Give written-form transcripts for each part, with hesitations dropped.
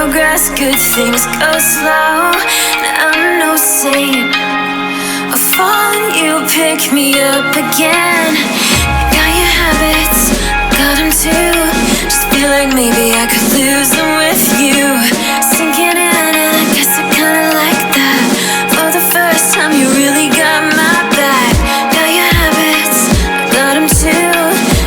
progress, good things go slow. And I'm no saint. I fall and you pick me up again. You got your habits, got them too. Just feel like maybe I could lose them with you. Sinking in and I guess I kinda like that. For the first time you really got my back. Got your habits, got them too.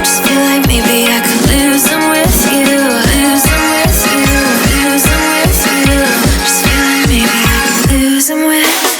Just feel like maybe I could lose them with you. Lose them with you, lose them with you. Just feel like maybe I could lose them with you.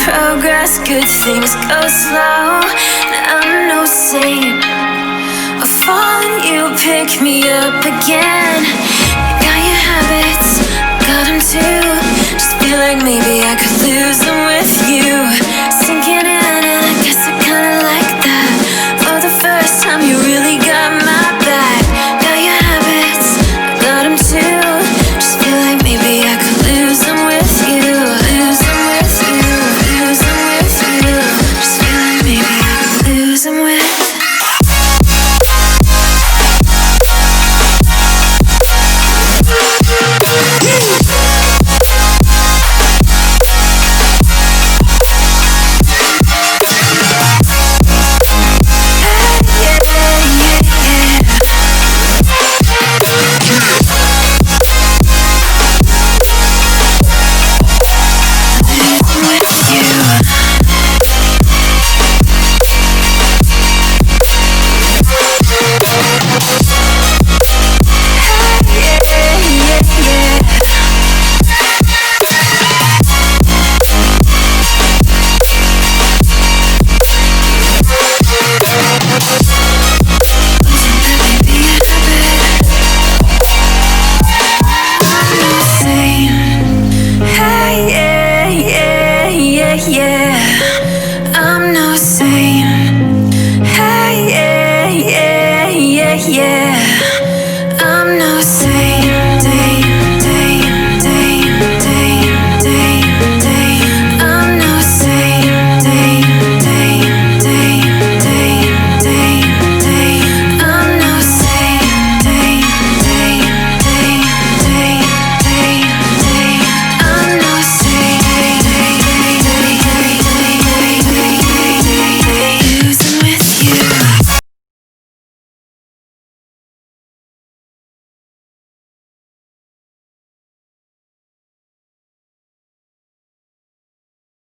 Progress, good things go slow. And I'm no saint. I fall and you pick me up again.